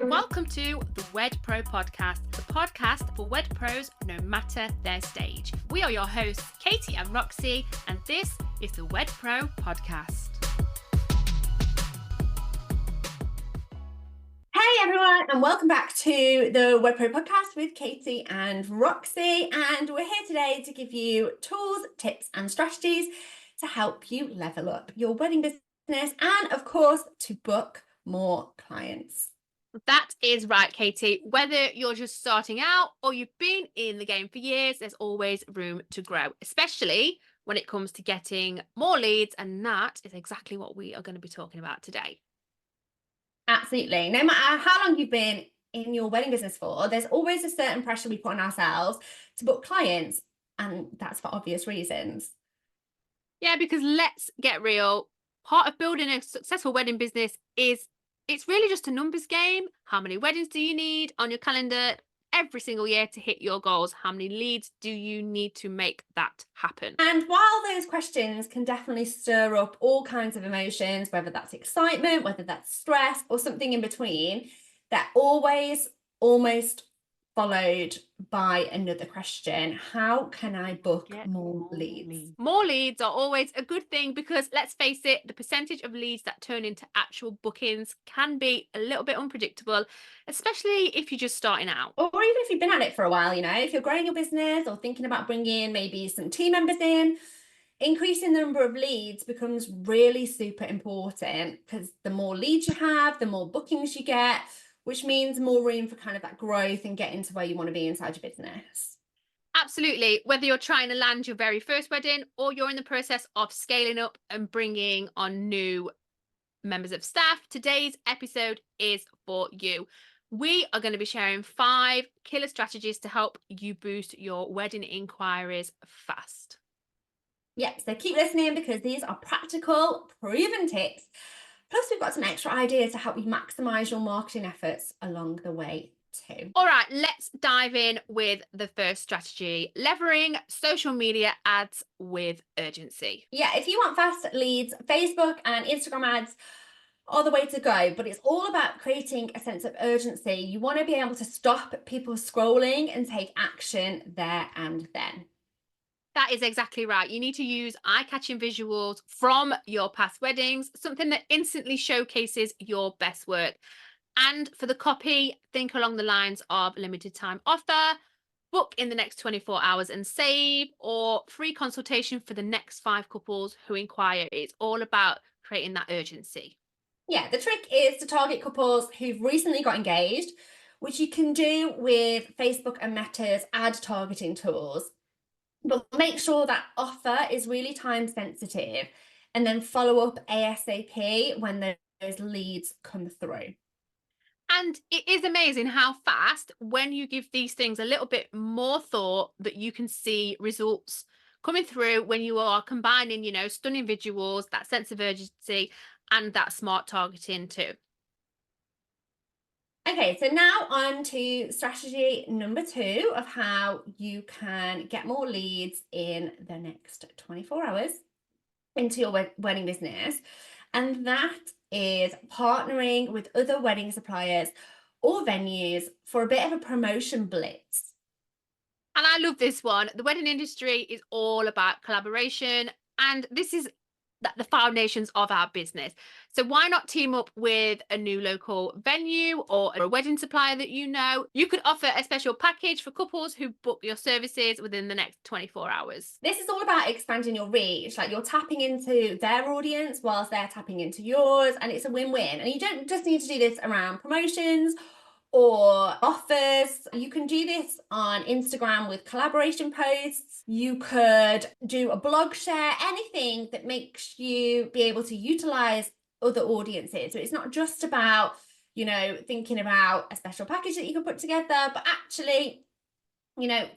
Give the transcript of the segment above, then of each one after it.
Welcome to the Wed Pro podcast, the podcast for Wed Pros no matter their stage. We are your hosts, Katie and Roxy, and this is the Wed Pro podcast. Hey everyone, and welcome back to the Wed Pro podcast with Katie and Roxy. And we're here today to give you tools, tips, and strategies to help you level up your wedding business and, of course, to book more clients. That is right, Katie. Whether you're just starting out or you've been in the game for years, there's always room to grow, especially when it comes to getting more leads. And that is exactly what we are going to be talking about today. Absolutely. No matter how long you've been in your wedding business for, there's always a certain pressure we put on ourselves to book clients, and that's for obvious reasons. Yeah, because let's get real. Part of building a successful wedding business is it's really just a numbers game. How many weddings do you need on your calendar every single year to hit your goals? How many leads do you need to make that happen? And while those questions can definitely stir up all kinds of emotions, whether that's excitement, whether that's stress, or something in between, they're always almost followed by another question. How can I book more leads? More leads are always a good thing because, let's face it, the percentage of leads that turn into actual bookings can be a little bit unpredictable, especially if you're just starting out. Or even if you've been at it for a while, if you're growing your business or thinking about bringing maybe some team members in, increasing the number of leads becomes really super important, because the more leads you have, the more bookings you get, which means more room for kind of that growth and getting to where you want to be inside your business. Absolutely. Whether you're trying to land your very first wedding or you're in the process of scaling up and bringing on new members of staff, today's episode is for you. We are going to be sharing 5 killer strategies to help you boost your wedding inquiries fast. Yep, so keep listening because these are practical, proven tips. Plus, we've got some extra ideas to help you maximize your marketing efforts along the way too. All right, let's dive in with the first strategy: leveraging social media ads with urgency. Yeah, if you want fast leads, Facebook and Instagram ads are the way to go, but it's all about creating a sense of urgency. You want to be able to stop people scrolling and take action there and then. That is exactly right. You need to use eye-catching visuals from your past weddings, something that instantly showcases your best work. And for the copy, think along the lines of limited time offer, book in the next 24 hours and save, or free consultation for the next 5 couples who inquire. It's all about creating that urgency. Yeah, the trick is to target couples who've recently got engaged, which you can do with Facebook and Meta's ad targeting tools. But make sure that offer is really time sensitive, and then follow up ASAP when those leads come through. And it is amazing how fast, when you give these things a little bit more thought, that you can see results coming through when you are combining, stunning visuals, that sense of urgency, and that smart targeting too. Okay, so now on to strategy number 2 of how you can get more leads in the next 24 hours into your wedding business. And that is partnering with other wedding suppliers or venues for a bit of a promotion blitz. And I love this one. The wedding industry is all about collaboration, and this is the foundations of our business. So why not team up with a new local venue or a wedding supplier that you know? You could offer a special package for couples who book your services within the next 24 hours. This is all about expanding your reach. Like, you're tapping into their audience whilst they're tapping into yours, and it's a win-win. And you don't just need to do this around promotions or offers. You can do this on Instagram with collaboration posts. You could do a blog share, anything that makes you be able to utilize other audiences. So it's not just about, thinking about a special package that you can put together, but actually,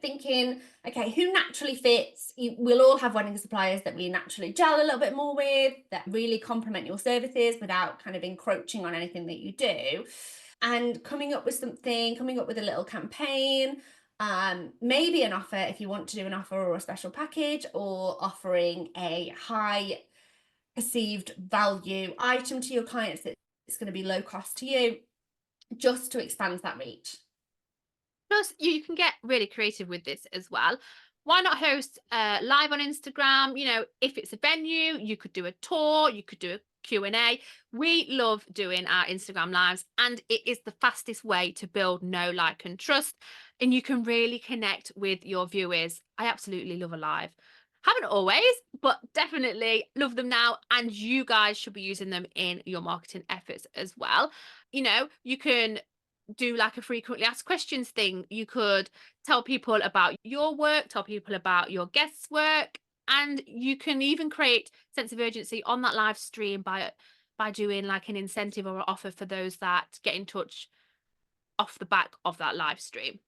thinking, okay, who naturally fits? We'll all have wedding suppliers that we naturally gel a little bit more with, that really complement your services without kind of encroaching on anything that you do. And coming up with a little campaign, maybe an offer if you want to do an offer or a special package, or offering a high perceived value item to your clients that's going to be low cost to you. just to expand that reach. Plus, you can get really creative with this as well. Why not host live on Instagram? You know, if it's a venue, you could do a tour, you could do a Q&A. We love doing our Instagram lives, and it is the fastest way to build know, like, and trust. And you can really connect with your viewers. I absolutely love a live. Haven't always, but definitely love them now. And you guys should be using them in your marketing efforts as well. You know, you can do like a frequently asked questions thing. You could tell people about your work, tell people about your guests' work, and you can even create sense of urgency on that live stream by doing like an incentive or an offer for those that get in touch off the back of that live stream.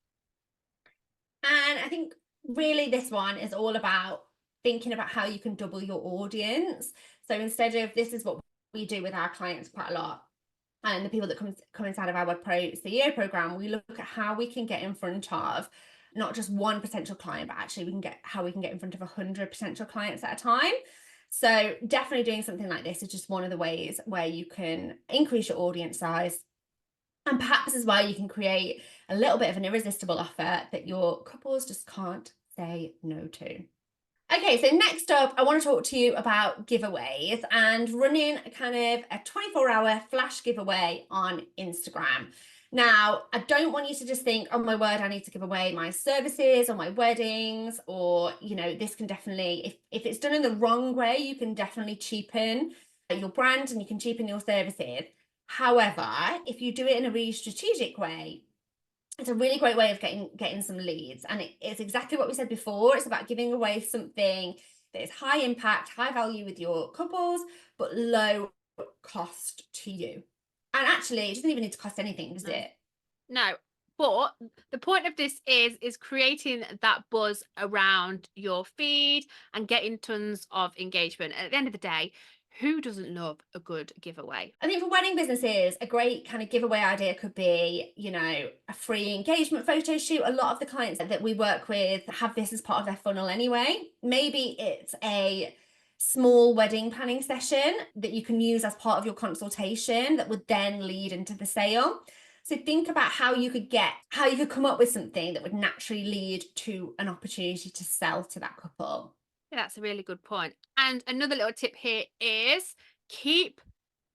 And I think really this one is all about thinking about how you can double your audience. So instead of, this is what we do with our clients quite a lot, and the people that come inside of our Web Pro CEO program, we look at how we can get in front of not just one potential client, but actually how we can get in front of 100 potential clients at a time. So definitely doing something like this is just one of the ways where you can increase your audience size. And perhaps as well, you can create a little bit of an irresistible offer that your couples just can't say no to. Okay, so next up, I want to talk to you about giveaways and running kind of a 24-hour flash giveaway on Instagram. Now, I don't want you to just think, oh my word, I need to give away my services or my weddings, or, you know, this can definitely, if it's done in the wrong way, you can definitely cheapen your brand and you can cheapen your services. However, if you do it in a really strategic way, it's a really great way of getting some leads. And it's exactly what we said before. It's about giving away something that is high impact, high value with your couples, but low cost to you. And actually, it doesn't even need to cost anything, does it? No, but the point of this is creating that buzz around your feed and getting tons of engagement. And at the end of the day, who doesn't love a good giveaway? I think for wedding businesses, a great kind of giveaway idea could be, you know, a free engagement photo shoot. A lot of the clients that we work with have this as part of their funnel anyway. Maybe it's a small wedding planning session that you can use as part of your consultation that would then lead into the sale. So think about how you could come up with something that would naturally lead to an opportunity to sell to that couple. Yeah, that's a really good point. And another little tip here is keep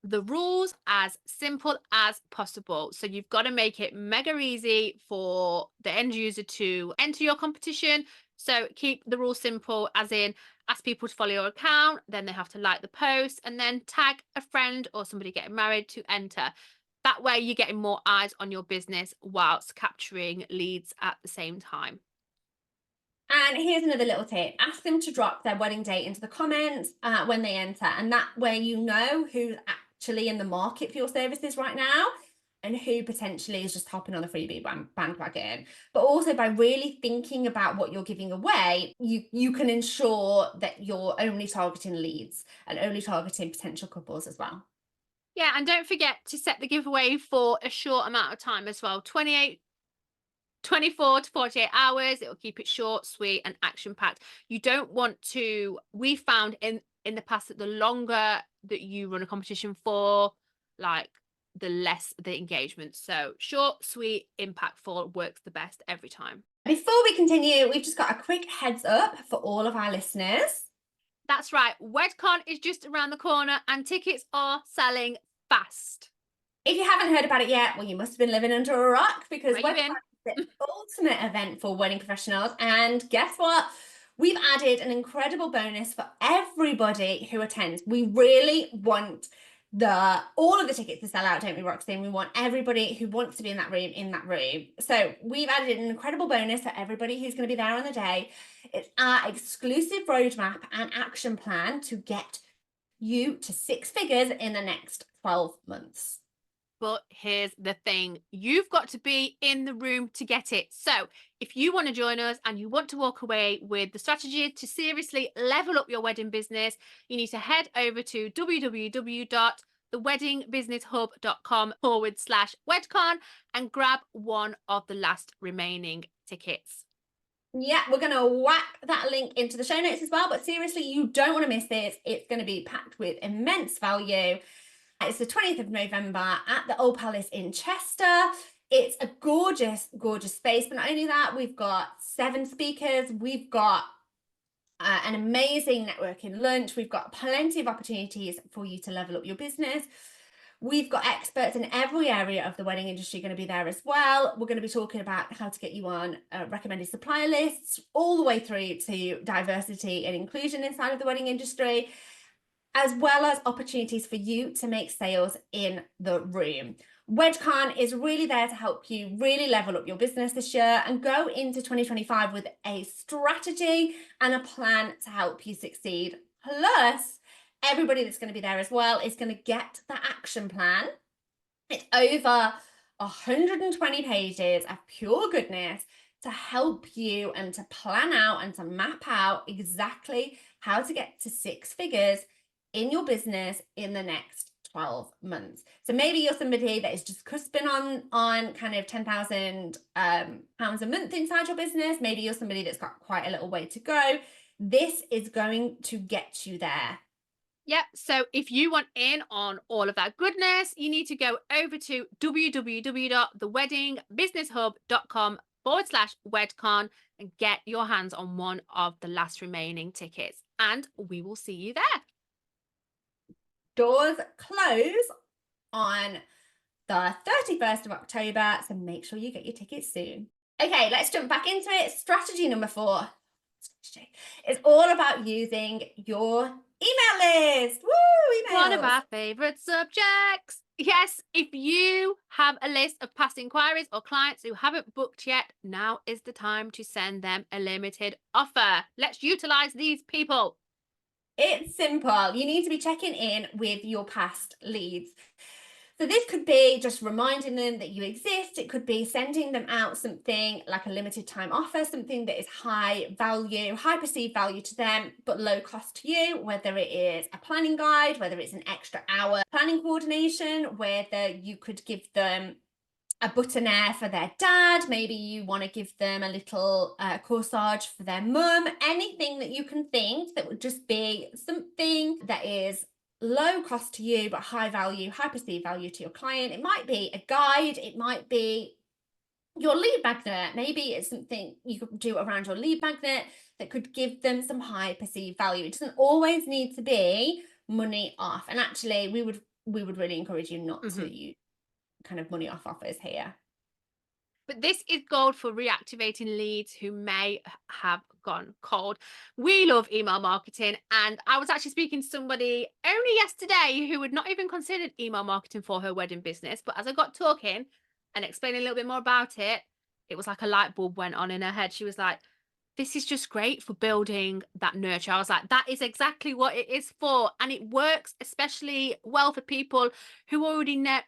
the rules as simple as possible. So you've got to make it mega easy for the end user to enter your competition. So keep the rules simple, as in ask people to follow your account, then they have to like the post, and then tag a friend or somebody getting married to enter. That way you're getting more eyes on your business whilst capturing leads at the same time. And here's another little tip. Ask them to drop their wedding date into the comments when they enter. And that way you know who's actually in the market for your services right now and who potentially is just hopping on the freebie bandwagon. But also by really thinking about what you're giving away, you can ensure that you're only targeting leads and only targeting potential couples as well. Yeah, and don't forget to set the giveaway for a short amount of time as well. 24 to 48 hours. It will keep it short, sweet, and action packed. You don't want to, we found in the past that the longer that you run a competition for, like, the less the engagement. So short, sweet, impactful works the best every time. Before we continue, we've just got a quick heads up for all of our listeners. That's right. WEDCON is just around the corner and tickets are selling fast. If you haven't heard about it yet, well, you must have been living under a rock, because Where you WEDCON in? is the ultimate event for wedding professionals. And guess what? We've added an incredible bonus for everybody who attends. We really want all of the tickets to sell out, don't we, Roxanne? We want everybody who wants to be in that room. So we've added an incredible bonus for everybody who's going to be there on the day. It's our exclusive roadmap and action plan to get you to six figures in the next 12 months. But here's the thing, you've got to be in the room to get it. So if you want to join us and you want to walk away with the strategy to seriously level up your wedding business, you need to head over to www.theweddingbusinesshub.com/WEDCON and grab one of the last remaining tickets. Yeah, we're going to whack that link into the show notes as well. But seriously, you don't want to miss this. It's going to be packed with immense value. It's the 20th of November at the Old Palace in Chester. It's a gorgeous, gorgeous space. But not only that, we've got 7 speakers. We've got an amazing networking lunch. We've got plenty of opportunities for you to level up your business. We've got experts in every area of the wedding industry going to be there as well. We're going to be talking about how to get you on recommended supplier lists, all the way through to diversity and inclusion inside of the wedding industry, as well as opportunities for you to make sales in the room. WEDCON is really there to help you really level up your business this year and go into 2025 with a strategy and a plan to help you succeed. Plus, everybody that's going to be there as well is going to get the action plan. It's over 120 pages of pure goodness to help you and to plan out and to map out exactly how to get to 6 figures in your business in the next 12 months. So maybe you're somebody that is just cusping on kind of 10,000 pounds a month inside your business. Maybe you're somebody that's got quite a little way to go. This is going to get you there. Yep. So if you want in on all of that goodness, you need to go over to www.theweddingbusinesshub.com/WEDCON and get your hands on one of the last remaining tickets. And we will see you there. Doors close on the 31st of October, so make sure you get your tickets soon. Okay, let's jump back into it. Strategy number 4 is all about using your email list. Woo, emails. One of our favorite subjects. Yes, if you have a list of past inquiries or clients who haven't booked yet, now is the time to send them a limited offer. Let's utilize these people. It's simple. You need to be checking in with your past leads. So this could be just reminding them that you exist. It could be sending them out something like a limited time offer, something that is high value, high perceived value to them, but low cost to you, whether it is a planning guide, whether it's an extra hour planning coordination, whether you could give them a boutonniere for their dad, maybe you want to give them a little corsage for their mum, anything that you can think that would just be something that is low cost to you but high value, high perceived value to your client. It might be a guide, it might be your lead magnet, maybe it's something you could do around your lead magnet that could give them some high perceived value. It doesn't always need to be money off, and actually we would really encourage you not to use kind of money off offers here. But this is gold for reactivating leads who may have gone cold. We love email marketing. And I was actually speaking to somebody only yesterday who had not even considered email marketing for her wedding business. But as I got talking and explaining a little bit more about it, it was like a light bulb went on in her head. She was like, this is just great for building that nurture. I was like, that is exactly what it is for. And it works especially well for people who already know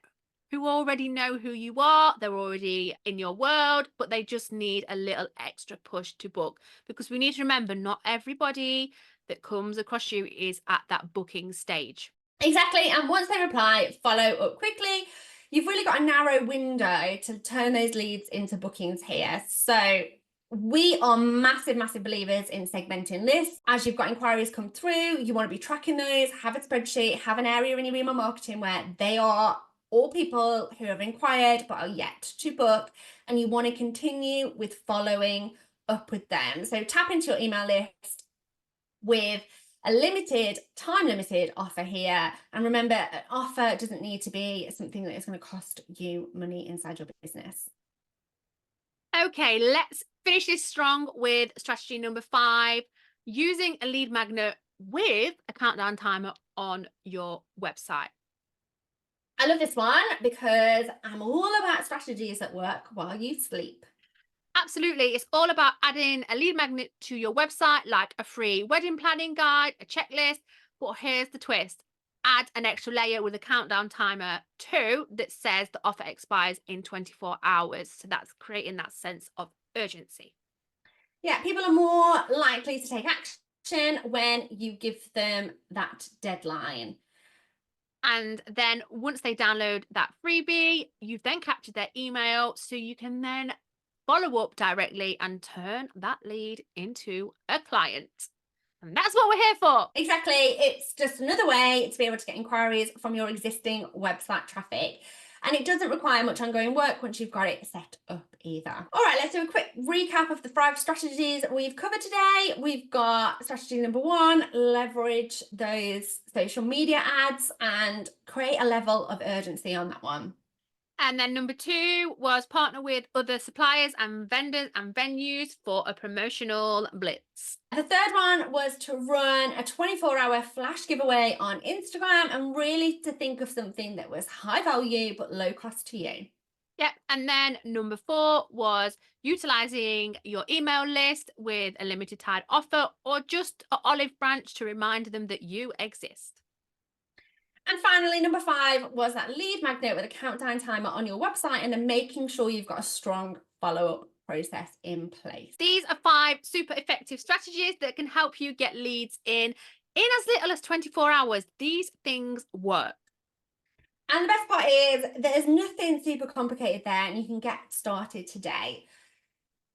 who you are. They're already in your world, but they just need a little extra push to book, because we need to remember not everybody that comes across you is at that booking stage. Exactly. And once they reply, follow up quickly. You've really got a narrow window to turn those leads into bookings here. So we are massive believers in segmenting lists. As you've got inquiries come through, you want to be tracking those, have a spreadsheet, have an area in your email marketing where they are all people who have inquired but are yet to book, and you want to continue with following up with them. So tap into your email list with a time limited offer here. And remember, an offer doesn't need to be something that is going to cost you money inside your business. Okay, let's finish this strong with strategy number 5, using a lead magnet with a countdown timer on your website. I love this one because I'm all about strategies that work while you sleep. Absolutely. It's all about adding a lead magnet to your website, like a free wedding planning guide, a checklist. But here's the twist. Add an extra layer with a countdown timer too that says the offer expires in 24 hours. So that's creating that sense of urgency. Yeah, people are more likely to take action when you give them that deadline. And then once they download that freebie, you've then captured their email, so you can then follow up directly and turn that lead into a client. And that's what we're here for. Exactly. It's just another way to be able to get inquiries from your existing website traffic. And it doesn't require much ongoing work once you've got it set up either. All right, let's do a quick recap of the 5 strategies we've covered today. We've got strategy number 1, leverage those social media ads and create a level of urgency on that one. And then number 2 was partner with other suppliers and vendors and venues for a promotional blitz. The third one was to run a 24-hour flash giveaway on Instagram and really to think of something that was high value but low cost to you. Yep. And then number 4 was utilizing your email list with a limited time offer or just an olive branch to remind them that you exist. And finally, number 5 was that lead magnet with a countdown timer on your website and then making sure you've got a strong follow-up process in place. These are 5 super effective strategies that can help you get leads in as little as 24 hours. These things work. And the best part is there's nothing super complicated there and you can get started today.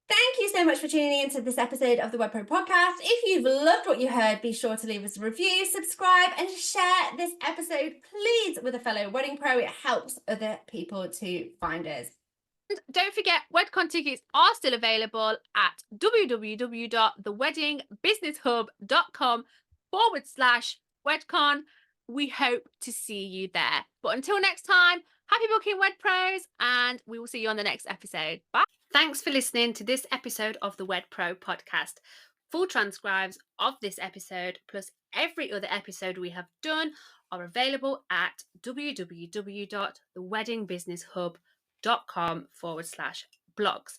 Thank you so much for tuning in to this episode of the Web Pro Podcast. If you've loved what you heard, be sure to leave us a review, subscribe, and share this episode, please, with a fellow wedding pro. It helps other people to find us. And don't forget, WEDCON tickets are still available at www.theweddingbusinesshub.com/WEDCON. We hope to see you there. But until next time, happy booking, Wed Pros, and we will see you on the next episode. Bye. Thanks for listening to this episode of the Wed Pro podcast. Full transcribes of this episode, plus every other episode we have done, are available at www.theweddingbusinesshub.com/blogs.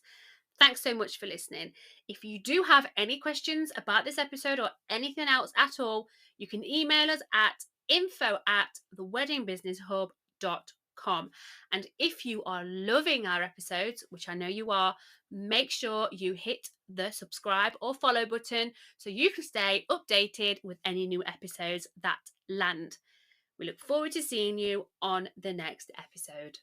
Thanks so much for listening. If you do have any questions about this episode or anything else at all, you can email us at info@theweddingbusinesshub.com. And if you are loving our episodes, which I know you are, make sure you hit the subscribe or follow button so you can stay updated with any new episodes that land. We look forward to seeing you on the next episode.